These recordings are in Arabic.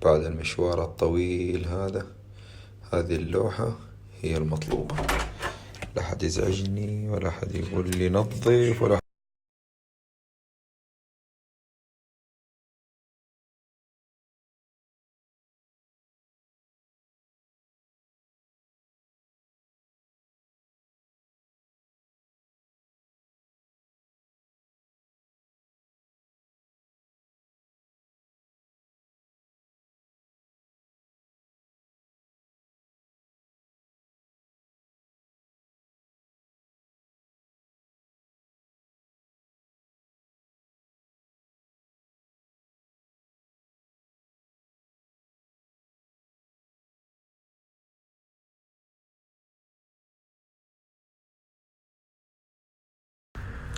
بعد المشوار الطويل هذا، هذه اللوحة هي المطلوبة. لا حد يزعجني ولا حد يقول لي نظف ولا.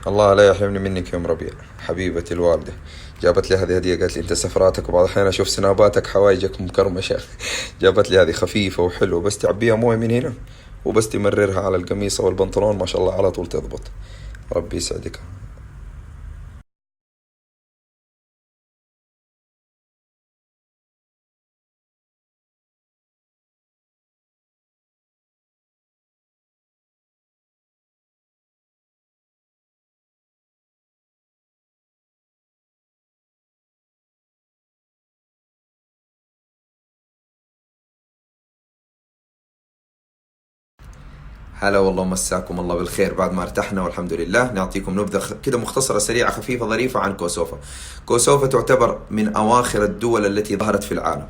الله لا يحرمني منك يا ام ربيع، حبيبتي الوالدة. جابت لي هذه هدية، قالت لي انت سفراتك وبعض الأحيان اشوف سناباتك حوايجك مكرمشة. جابت لي هذه خفيفة وحلوة، بس تعبيها موية من هنا وبس تمررها على القميص او البنطلون ما شاء الله على طول تضبط. ربي يسعدك. هلا والله، مساكم الله بالخير. بعد ما ارتحنا والحمد لله نعطيكم نبذة كده مختصرة سريعة خفيفة ظريفة عن كوسوفا. كوسوفا تعتبر من أواخر الدول التي ظهرت في العالم.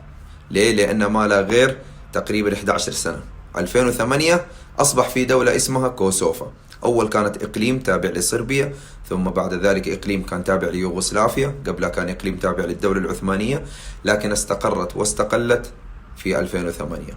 ليه؟ لأن ما لا غير تقريبا 11 سنة 2008 أصبح في دولة اسمها كوسوفا. أول كانت إقليم تابع لصربيا، ثم بعد ذلك إقليم كان تابع ليوغوسلافيا، قبلها كان إقليم تابع للدولة العثمانية، لكن استقرت واستقلت في 2008.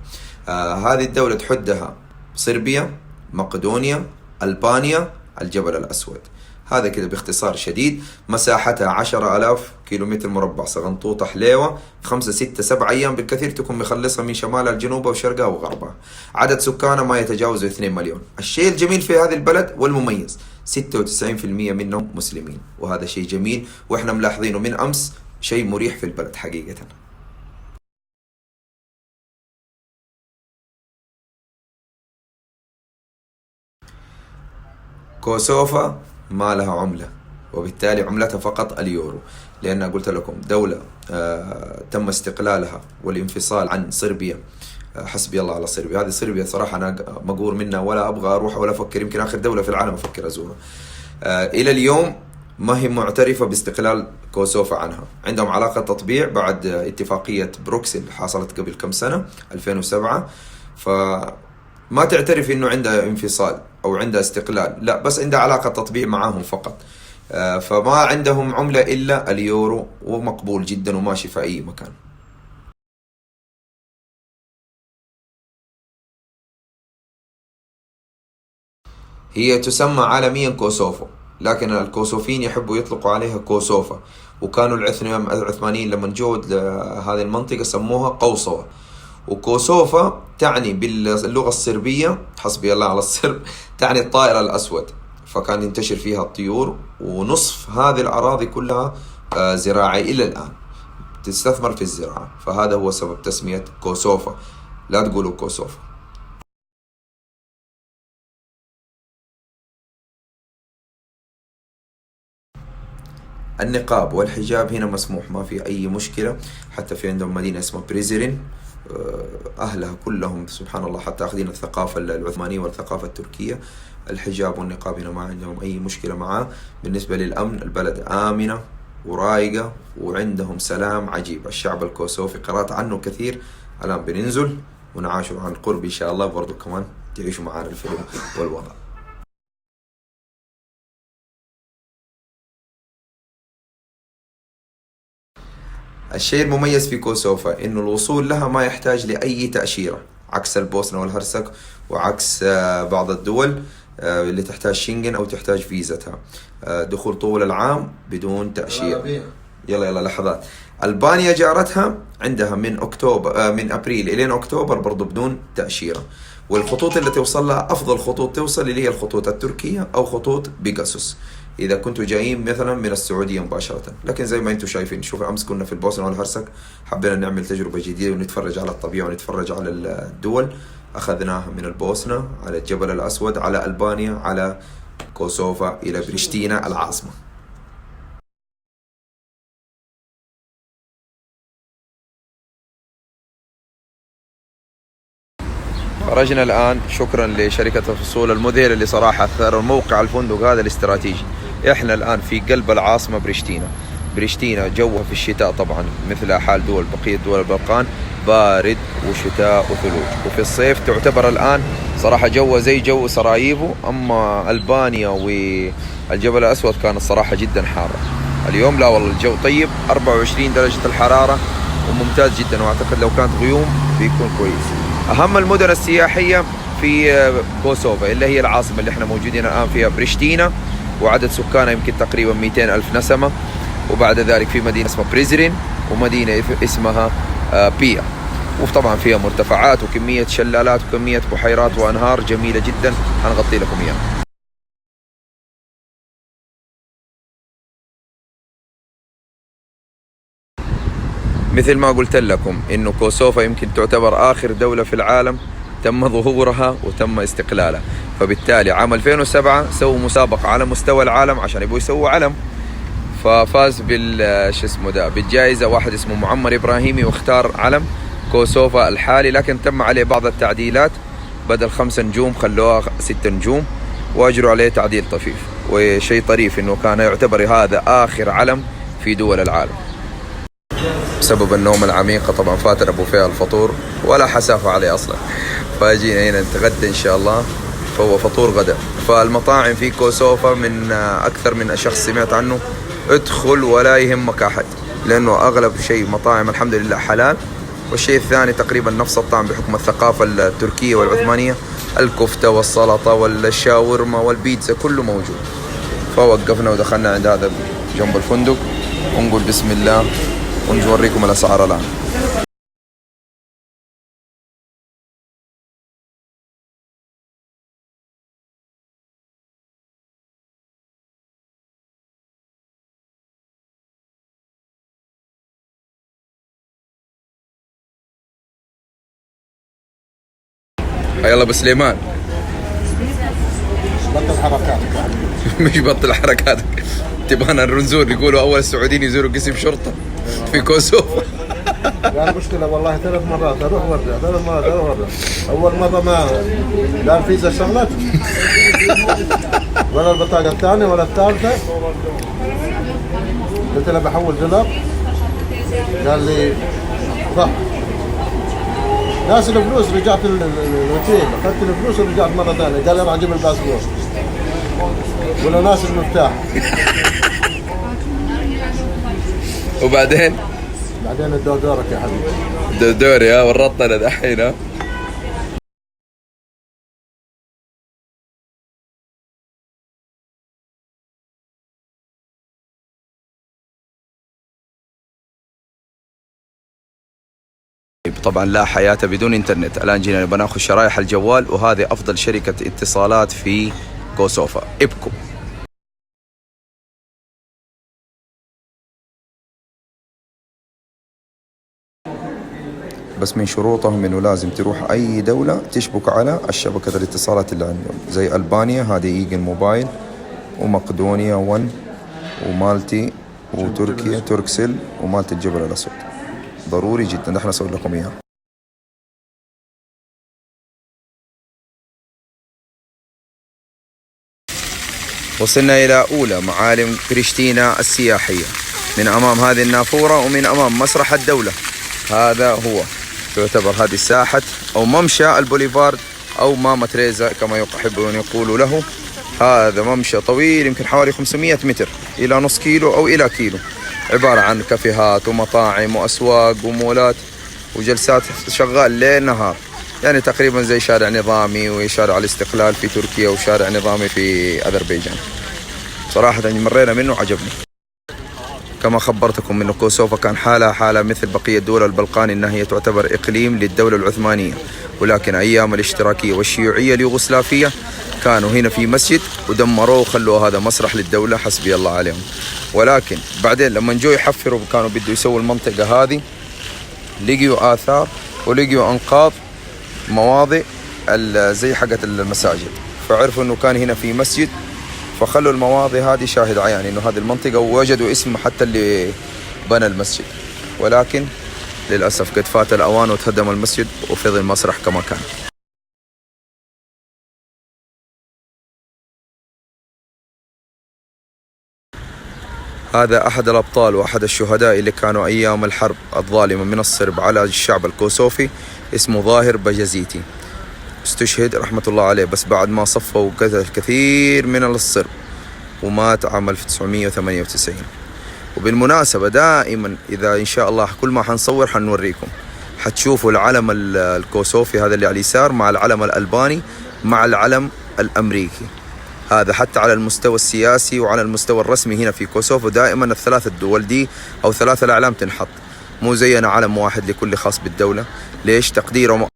هذه الدولة تحدها صربيا، مقدونيا، ألبانيا، الجبل الأسود. هذا كده باختصار شديد. مساحتها 10,000 كيلومتر مربع، صغنطوطة حليوة، 5 6 7 أيام بالكثير تكون مخلصها من شمالها لجنوبها وشرقها وغربها. عدد سكانها ما يتجاوز 2 مليون. الشيء الجميل في هذه البلد والمميز 96% منهم مسلمين، وهذا شيء جميل وإحنا ملاحظينه من أمس، شيء مريح في البلد حقيقة. كوسوفا ما لها عملة، وبالتالي عملتها فقط اليورو، لأن قلت لكم دولة تم استقلالها والانفصال عن صربيا. حسبي الله على صربيا. هذه صربيا صراحة أنا مقهور منها، ولا أبغى أروح ولا أفكر، يمكن آخر دولة في العالم أفكر أزورها. إلى اليوم ما هي معترفة باستقلال كوسوفا عنها. عندهم علاقة تطبيع بعد اتفاقية بروكسل حصلت قبل كم سنة 2007. فما تعترف انه عندها انفصال او عندها استقلال، لا، بس عندها علاقة تطبيع معاهم فقط. فما عندهم عملة الا اليورو، ومقبول جدا وماشي في اي مكان. هي تسمى عالميا كوسوفو، لكن الكوسوفيين يحبوا يطلقوا عليها كوسوفا. وكانوا العثمانيين لما جو هذه المنطقة سموها قوصوة. وكوسوفا تعني باللغة الصربية، حسبي الله على الصرب، تعني الطائر الأسود. فكان ينتشر فيها الطيور، ونصف هذه الأراضي كلها زراعي إلى الآن، تستثمر في الزراعة. فهذا هو سبب تسمية كوسوفا، لا تقولوا كوسوفا. النقاب والحجاب هنا مسموح، ما في أي مشكلة. حتى في عندهم مدينة اسمها بريزرين، أهلها كلهم سبحان الله حتى أخذين الثقافة العثمانية والثقافة التركية. الحجاب والنقاب هنا ما عندهم أي مشكلة معاه. بالنسبة للأمن، البلد آمنة ورايقة، وعندهم سلام عجيب. الشعب الكوسوفي قرأت عنه كثير، الآن بننزل ونعاشوا عن قرب إن شاء الله، برضو كمان تعيشوا معانا الفيلم والوضع. الشيء المميز في كوسوفا إنه الوصول لها ما يحتاج لأي تأشيرة، عكس البوسنة والهرسك، وعكس بعض الدول اللي تحتاج شنغن أو تحتاج فيزتها. دخول طول العام بدون تأشيرة. يلا يلا لحظات. ألبانيا جارتها عندها من أكتوبر من أبريل إلى أكتوبر برضو بدون تأشيرة. والخطوط اللي توصل لها أفضل خطوط توصل اللي هي الخطوط التركية أو خطوط بيجاسوس. اذا كنتوا جايين مثلا من السعوديه مباشره. لكن زي ما انتم شايفين، شوف امس كنا في البوسنه والهرسك، حبينا نعمل تجربه جديده ونتفرج على الطبيعه ونتفرج على الدول. اخذناها من البوسنه على الجبل الاسود، على البانيا، على كوسوفا، الى بريشتينا العاصمه. خرجنا الآن شكرا لشركة الفصول المذهلة اللي صراحة أثروا موقع الفندق هذا الاستراتيجي. إحنا الآن في قلب العاصمة بريشتينا. بريشتينا جوها في الشتاء طبعا مثل حال بقية دول البلقان، بارد وشتاء وثلوج، وفي الصيف تعتبر الآن صراحة جوها زي جو سراييفو. أما ألبانيا والجبل الأسود كانت صراحة جدا حارة. اليوم لا والله الجو طيب، 24 درجة الحرارة وممتاز جدا، وأعتقد لو كانت غيوم بيكون كويس. أهم المدن السياحية في كوسوفا اللي هي العاصمة اللي احنا موجودين الآن فيها بريشتينا، وعدد سكانها يمكن تقريبا 200 ألف نسمة. وبعد ذلك في مدينة اسمها بريزرين، ومدينة اسمها بيا، وطبعا فيها مرتفعات وكمية شلالات وكمية بحيرات وأنهار جميلة جدا هنغطي لكم إياها. مثل ما قلت لكم إنه كوسوفا يمكن تعتبر آخر دولة في العالم تم ظهورها وتم استقلالها، فبالتالي عام 2007 سووا مسابقة على مستوى العالم عشان يبغوا يسووا علم، ففاز بالجائزة واحد اسمه معمر إبراهيمي، واختار علم كوسوفا الحالي، لكن تم عليه بعض التعديلات، بدل 5 نجوم خلوها 6 نجوم، واجروا عليه تعديل طفيف. وشيء طريف إنه كان يعتبر هذا آخر علم في دول العالم. بسبب النوم العميقة طبعا فاتنا فيها الفطور ولا حسافة عليه أصلا، فاجينا هنا نتغدى إن شاء الله، فهو فطور غدا. فالمطاعم في كوسوفا من أكثر من شخص سمعت عنه، ادخل ولا يهمك أحد، لأنه أغلب شيء مطاعم الحمد لله حلال. والشيء الثاني تقريبا نفس الطعم بحكم الثقافة التركية والعثمانية، الكفتة والسلطة والشاورما والبيتزا كله موجود. فوقفنا ودخلنا عند هذا جنب الفندق ونقول بسم الله ونوريكم الأسعار الآن. يلا بسليمان بطل حركاتك مش بطل حركاتك، تبغانا نزور، يقولوا أول السعوديين يزوروا قسم شرطة في كوسوفا. يعني مشكلة والله 3 مرات أروح وارجع، 3 مرات أروح وارجع. أول مرة ما لا الفيزا شغلت ولا البطاقة الثانية ولا الثالثة. قلت له بحول دولار، قال لي صح. ناس الفلوس، رجعت الوكيل أخذت الفلوس ورجعت مرة ثانية، قال لي أروح أجيب الباسبور ولا ناس المفتاح. وبعدين دورك يا حبيبي، دوري ورطنا دحين. طبعا لا حياة بدون انترنت. الآن جينا بناخذ شرايح الجوال، وهذه أفضل شركة اتصالات في كوسوفا، إبكو. بس من شروطهم إنه لازم تروح أي دولة تشبك على الشبكة الاتصالات اللي عندهم، زي ألبانيا هذه إيجن موبايل، ومقدونيا 1، ومالتي، وتركيا توركسيل، ومالتي الجبل الأسود. ضروري جدا، نحن نسوي لكم إياها. وصلنا إلى أولى معالم بريشتينا السياحية، من أمام هذه النافورة ومن أمام مسرح الدولة. هذا هو تعتبر هذه ساحة أو ممشى البوليفارد أو ماما تريزا كما يحبون يقولوا له. هذا ممشى طويل يمكن حوالي 500 متر إلى نص كيلو أو إلى كيلو، عبارة عن كافيهات ومطاعم وأسواق ومولات وجلسات شغال ليل نهار، يعني تقريبا زي شارع نظامي وشارع الاستقلال في تركيا وشارع نظامي في أذربيجان. صراحة مرينا منه عجبني. كما خبرتكم أن كوسوفا كان حالة مثل بقية دول البلقان، أنها هي تعتبر إقليم للدولة العثمانية، ولكن أيام الاشتراكية والشيوعية اليوغوسلافية كانوا هنا في مسجد ودمروه وخلوا هذا مسرح للدولة، حسبي الله عليهم. ولكن بعدين لما جو يحفروا كانوا بدوا يسووا المنطقة هذه، لقيوا آثار ولقيوا أنقاض مواضع زي حقت المساجد، فعرفوا أنه كان هنا في مسجد، فخلوا المواضع هذه شاهد عيان أنه هذه المنطقة، ووجدوا اسم حتى اللي بنى المسجد. ولكن للأسف قد فات الأوان وتهدم المسجد وفضل المسرح كما كان. هذا أحد الأبطال وأحد الشهداء اللي كانوا أيام الحرب الظالمة من الصرب على الشعب الكوسوفي، اسمه ظاهر بجزيتي. استشهد رحمة الله عليه بس بعد ما صفوا وقتل كثير من الصرب، ومات عام 1998. وبالمناسبة دائما إذا إن شاء الله كل ما حنصور حنوريكم، حتشوفوا العلم الكوسوفي هذا اللي على اليسار مع العلم الألباني مع العلم الأمريكي. هذا حتى على المستوى السياسي وعلى المستوى الرسمي هنا في كوسوفو دائما الثلاث الدول دي أو ثلاث الأعلام تنحط، مو زينا علم واحد لكل خاص بالدولة. ليش تقديرهم؟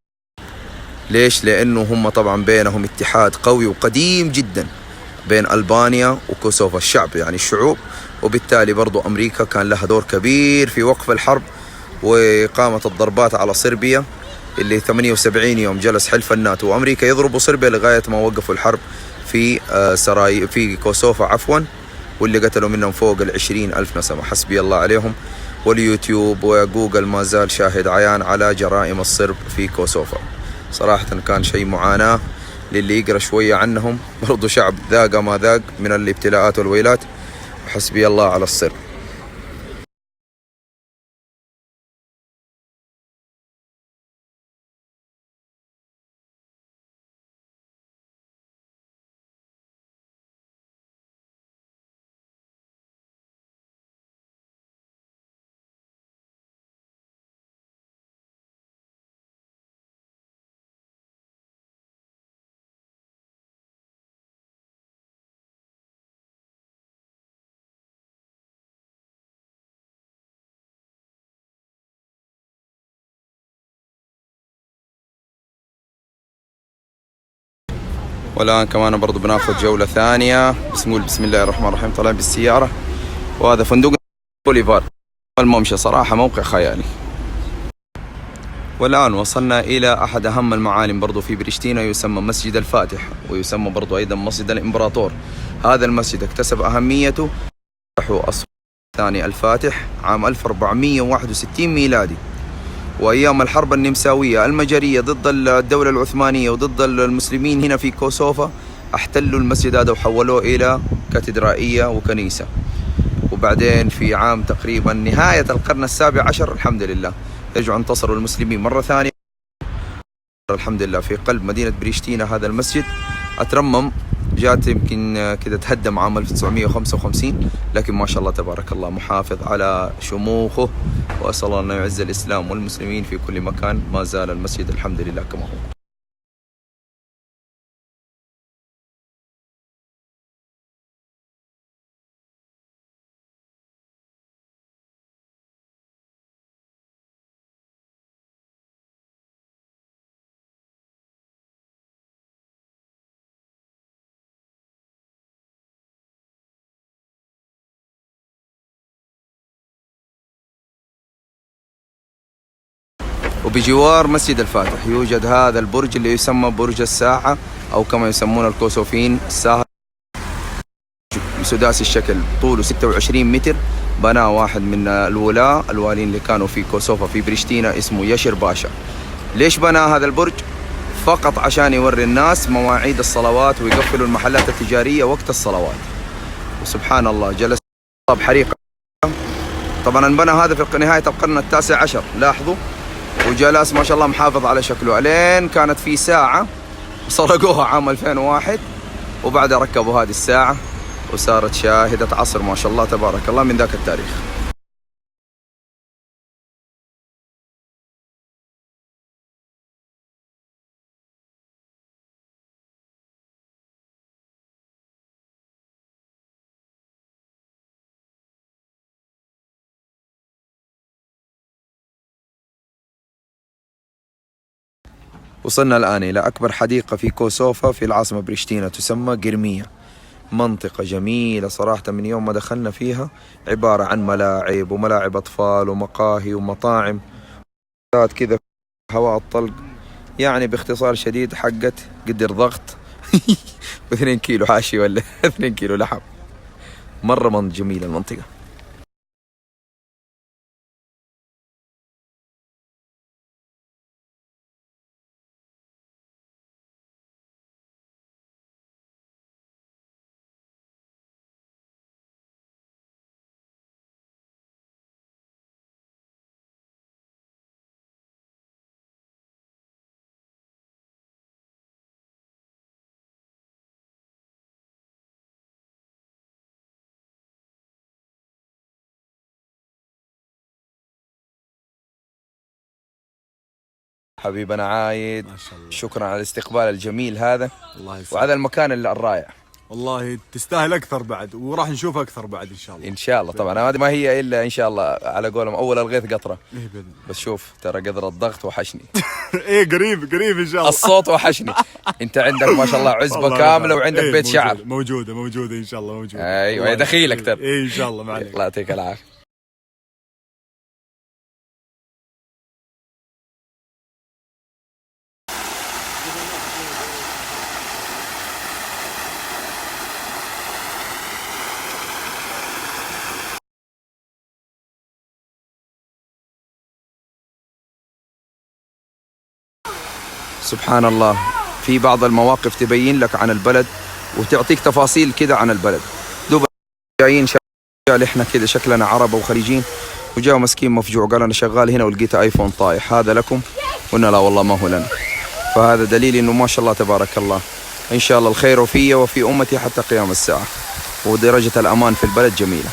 ليش؟ لأنه هم طبعا بينهم اتحاد قوي وقديم جدا بين ألبانيا وكوسوفو، الشعب يعني الشعوب، وبالتالي برضو أمريكا كان لها دور كبير في وقف الحرب وإقامة الضربات على صربيا، اللي 78 يوم جلس حلف الناتو وأمريكا يضربوا صربيا لغاية ما وقفوا الحرب في كوسوفو عفوا، واللي قتلوا منهم فوق 20,000 نسمة، حسبي الله عليهم. واليوتيوب وجوجل ما زال شاهد عيان على جرائم الصرب في كوسوفو. صراحة كان شيء معاناة للي يقرأ شوية عنهم، برضو شعب ذاق ما ذاق من الابتلاءات والويلات، وحسبي الله على الصرب. والآن كمان برضو بناخذ جولة ثانية. بسم الله الرحمن الرحيم. طالعين بالسيارة، وهذا فندق بوليفار الممشى، صراحة موقع خيالي. والآن وصلنا إلى أحد أهم المعالم برضو في بريشتينا، يسمى مسجد الفاتح، ويسمى برضو أيضا مسجد الإمبراطور. هذا المسجد اكتسب أهميته الثاني الفاتح عام 1461 ميلادي، وأيام الحرب النمساوية المجرية ضد الدولة العثمانية وضد المسلمين هنا في كوسوفا احتلوا المسجد هذا وحولوه إلى كاتدرائية وكنيسة. وبعدين في عام تقريبا نهاية القرن ال17 الحمد لله رجعوا انتصروا المسلمين مرة ثانية، الحمد لله في قلب مدينة بريشتينا. هذا المسجد أترمم، جات يمكن كده تهدم عام 1955، لكن ما شاء الله تبارك الله محافظ على شموخه، وأسأل الله أن يعز الإسلام والمسلمين في كل مكان. ما زال المسجد الحمد لله كما هو. وبجوار مسجد الفاتح يوجد هذا البرج اللي يسمى برج الساعة، أو كما يسمون الكوسوفيين الساعة، سداسي الشكل، طوله 26 متر. بناه واحد من الوالين اللي كانوا في كوسوفا في بريشتينا اسمه يشر باشا. ليش بنى هذا البرج؟ فقط عشان يوري الناس مواعيد الصلوات ويقفلوا المحلات التجارية وقت الصلوات. وسبحان الله جلس بحريقة، طبعا انبنى هذا في نهاية القرن ال19، لاحظوا، وجلس ما شاء الله محافظ على شكله ألين كانت في ساعة سرقوها عام 2001، وبعدها ركبوا هذه الساعة وصارت شاهدة عصر ما شاء الله تبارك الله من ذاك التاريخ. وصلنا الآن إلى أكبر حديقة في كوسوفا في العاصمة بريشتينا، تسمى قرمية. منطقة جميلة صراحة، من يوم ما دخلنا فيها عبارة عن ملاعب وملاعب أطفال ومقاهي ومطاعم كذا، هواء الطلق. يعني باختصار شديد حقت قدر ضغط و2 كيلو حاشي ولا 2 كيلو لحم. مرة جميلة المنطقة. حبيبنا عايد، ما شاء الله. شكرا على الاستقبال الجميل هذا الله يسلمك. وهذا المكان الرائع. والله تستاهل اكثر بعد، وراح نشوف اكثر بعد ان شاء الله. ان شاء الله طبعا، هذه ما هي الا ان شاء الله على قولهم اول الغيث قطره. إيه بإذن الله. بس شوف ترى قدر الضغط وحشني. ايه قريب ان شاء الله. الصوت وحشني. انت عندك ما شاء الله عزبه الله كامله يرحمه. وعندك إيه بيت شعر. موجوده ان شاء الله موجوده. ايوه الله دخيلك يسلمك. ترى. ايه ان شاء الله ما عليك. الله يعطيك العافيه. سبحان الله، في بعض المواقف تبين لك عن البلد وتعطيك تفاصيل كذا عن البلد. دوب جايين شغال احنا كذا شكلنا عرب وخليجين، وجاء مسكين مفجوع قال انا شغال هنا ولقيت ايفون طايح، هذا لكم؟ قلنا لا والله ما هو لنا. فهذا دليل انه ما شاء الله تبارك الله، ان شاء الله الخير في وفي امتي حتى قيام الساعه، ودرجه الامان في البلد جميله.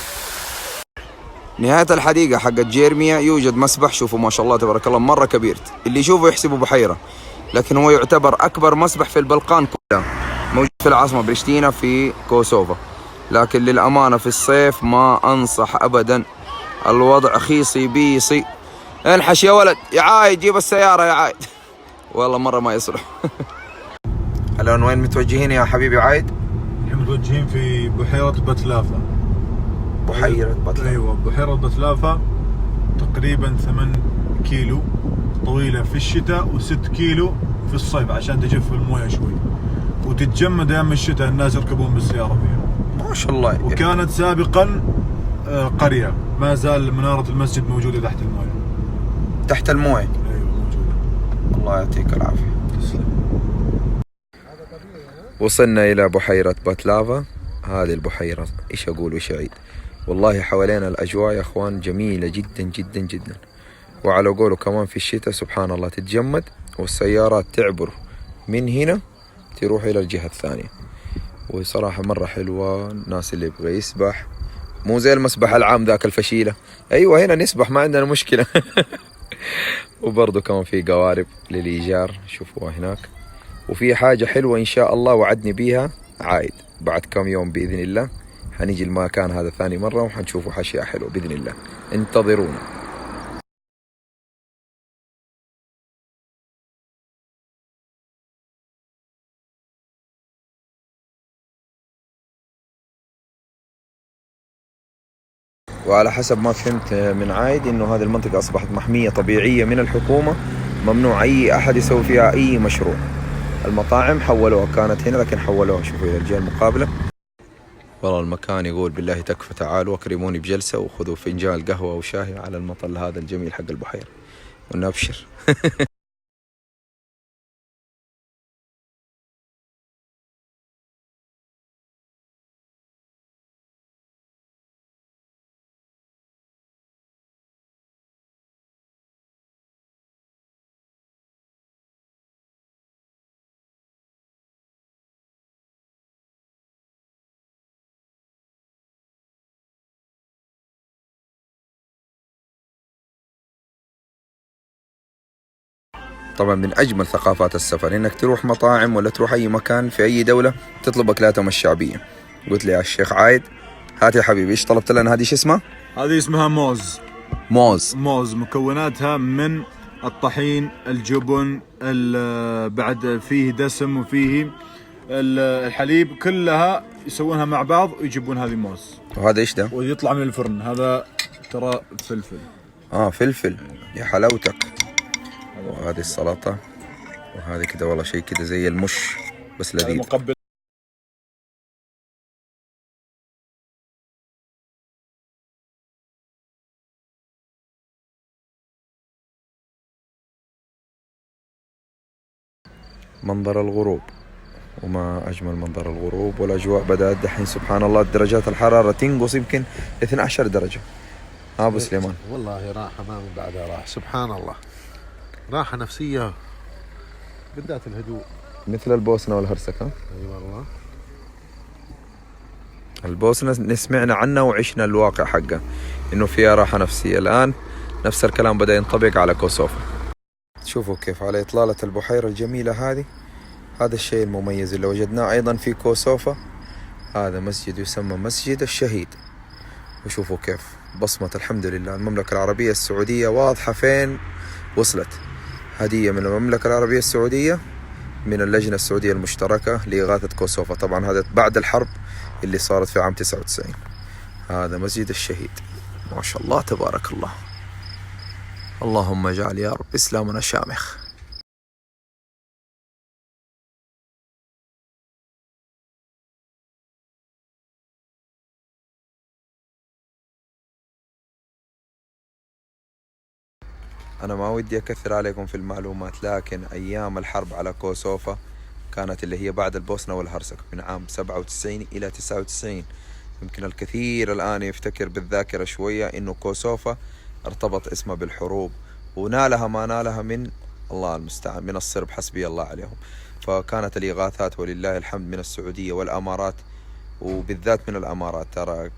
نهاية الحديقة حقت جيرميا يوجد مسبح، شوفوا ما شاء الله تبارك الله مرة كبير، اللي يشوفه يحسبه بحيرة، لكن هو يعتبر أكبر مسبح في البلقان كلها، موجود في العاصمة بريشتينا في كوسوفا. لكن للأمانة في الصيف ما أنصح أبدا، الوضع خيصي بيصي. انحش يا ولد يا عايد، جيب السيارة يا عايد. والله مرة ما يصلح. الآن وين متوجهين يا حبيبي عايد؟ احنا متوجهين في بحيره بتلافا. بحيرة بتلافا. ايوه بحيره بتلافا، تقريبا 8 كيلو طويله في الشتاء و6 كيلو في الصيف عشان تجف المويه شوي، وتتجمد ايام الشتاء الناس يركبون بالسياره فيها. ما شاء الله. وكانت سابقا قريه، ما زال مناره المسجد موجوده تحت المويه. تحت المويه. ايوه موجوده. الله يعطيك العافيه. تسلم. وصلنا إلى بحيرة بتلافا. هذه البحيرة إيش أقول وإيش أعيد، والله حوالينا الأجواء يا أخوان جميلة جدا جدا جدا، وعلى قوله كمان في الشتاء سبحان الله تتجمد، والسيارات تعبر من هنا تروح إلى الجهة الثانية. وصراحة مرة حلوة. الناس اللي يبغى يسبح، مو زي المسبح العام ذاك الفشيلة، أيوة هنا نسبح ما عندنا مشكلة. وبرضه كمان في قوارب للإيجار شوفوها هناك. وفي حاجة حلوة إن شاء الله وعدني بيها عايد، بعد كم يوم بإذن الله حنيجي المكان هذا ثاني مرة وحنشوفوا أشياء حلوة بإذن الله، انتظرونا. وعلى حسب ما فهمت من عايد إنه هذه المنطقة أصبحت محمية طبيعية من الحكومة، ممنوع أي أحد يسوي فيها أي مشروع. المطاعم حولوها، كانت هنا لكن حولوها شوفوا إلى الجهة المقابلة. والله المكان يقول بالله تكفى، تعالوا اكرموني بجلسة وخذوا فنجان قهوة وشاي على المطل هذا الجميل حق البحيرة ونبشر. طبعا من أجمل ثقافات السفر إنك تروح مطاعم ولا تروح أي مكان في أي دولة تطلب أكلاتهم الشعبية. قلت لي يا الشيخ عايد هات يا حبيبي إيش طلبت لنا؟ هذه إيش اسمها؟ هذه اسمها موز. موز. موز مكوناتها من الطحين، الجبن، بعد فيه دسم وفيه الحليب، كلها يسوونها مع بعض ويجيبون هذه موز. وهذا ايش ده؟ ويطلع من الفرن. هذا ترى فلفل. فلفل يا حلاوتك. وهذه السلطة، وهذه كده والله شيء كده زي المش بس لذيذ. مقبل. منظر الغروب، وما أجمل منظر الغروب، والأجواء بدأت دحين سبحان الله درجات الحرارة تنقص يمكن 12 درجة. أبو سليمان والله راحة ما من بعدها راحة، سبحان الله، راحة نفسية بالذات الهدوء، مثل البوسنة والهرسك. اي والله. البوسنة سمعنا عنها وعشنا الواقع حقه إنه فيها راحة نفسية. الآن نفس الكلام بدأ ينطبق على كوسوفا. شوفوا كيف على إطلالة البحيرة الجميلة هذه. هذا الشيء المميز اللي وجدناه أيضا في كوسوفا. هذا مسجد يسمى مسجد الشهيد. وشوفوا كيف بصمة الحمد لله المملكة العربية السعودية واضحة فين وصلت. هدية من المملكة العربية السعودية من اللجنة السعودية المشتركة لإغاثة كوسوفا. طبعا هذا بعد الحرب اللي صارت في عام 99. هذا مسجد الشهيد، ما شاء الله تبارك الله. اللهم اجعل يا رب إسلامنا شامخ. أنا ما ودي أكثر عليكم في المعلومات، لكن أيام الحرب على كوسوفا كانت اللي هي بعد البوسنة والهرسك من عام 97 إلى 99. يمكن الكثير الآن يفتكر بالذاكرة شوية إنه كوسوفا ارتبط اسمها بالحروب، ونالها ما نالها من الله المستعان من الصرب، حسبي الله عليهم. فكانت الإغاثات ولله الحمد من السعودية والأمارات، وبالذات من الأمارات. ترى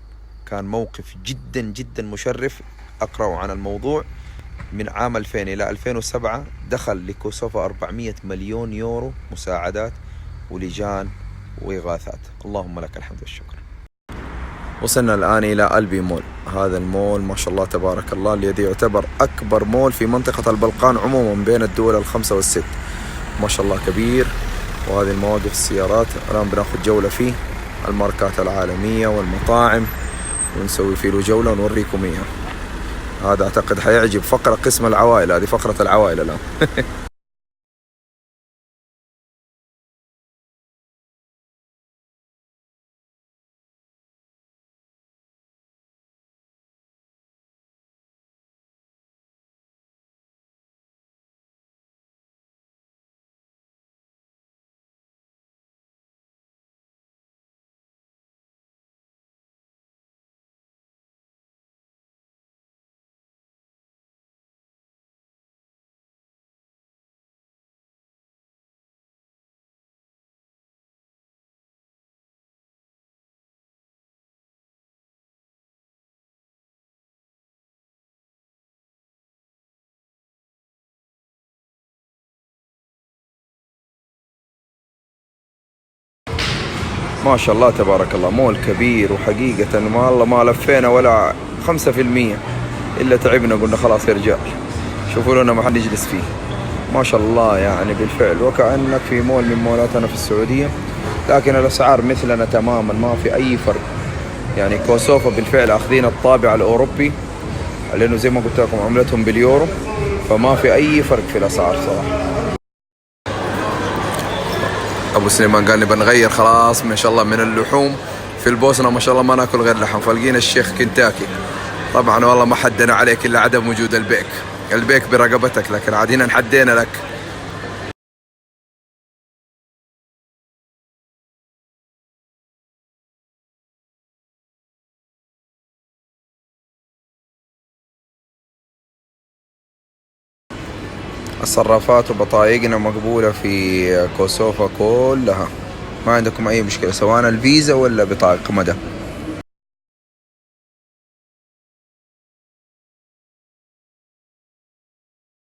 كان موقف جدا جدا مشرف. أقرأ عن الموضوع من عام 2000 إلى 2007 دخل لكوسوفا 400 مليون يورو مساعدات ولجان وإغاثات. اللهم لك الحمد والشكر. وصلنا الآن إلى ألبي مول. هذا المول ما شاء الله تبارك الله الذي يعتبر أكبر مول في منطقة البلقان عموما بين الدول الخمسة والست. ما شاء الله كبير. وهذه المواقف السيارات الآن بناخذ جولة فيه، الماركات العالمية والمطاعم، ونسوي فيه له جولة ونوريكم إياها. هذا أعتقد حيعجب فقرة قسم العوائل. هذه فقرة العوائل الآن. ما شاء الله تبارك الله مول كبير، وحقيقة ما الله ما لفينا ولا 5% إلا تعبنا قلنا خلاص يا رجال شوفوا لنا محل نجلس فيه. ما شاء الله يعني بالفعل وكأنك في مول من مولاتنا في السعودية، لكن الأسعار مثلنا تماما ما في أي فرق. يعني كوسوفا بالفعل أخذين الطابع الأوروبي لأنه زي ما قلت لكم عملتهم باليورو، فما في أي فرق في الأسعار صراحة. أبو سليمان قال نبى نغير خلاص ما شاء الله من اللحوم. في البوسنة ما شاء الله ما ناكل غير لحم، فلقينا الشيخ كنتاكي. طبعا والله ما حدنا عليك إلا عدم وجود البيك. البيك برقبتك، لكن عادينا نحدينا لك. الصرافات وبطايقنا مقبولة في كوسوفا كلها، ما عندكم أي مشكلة سواء الفيزا ولا بطاقة مدى.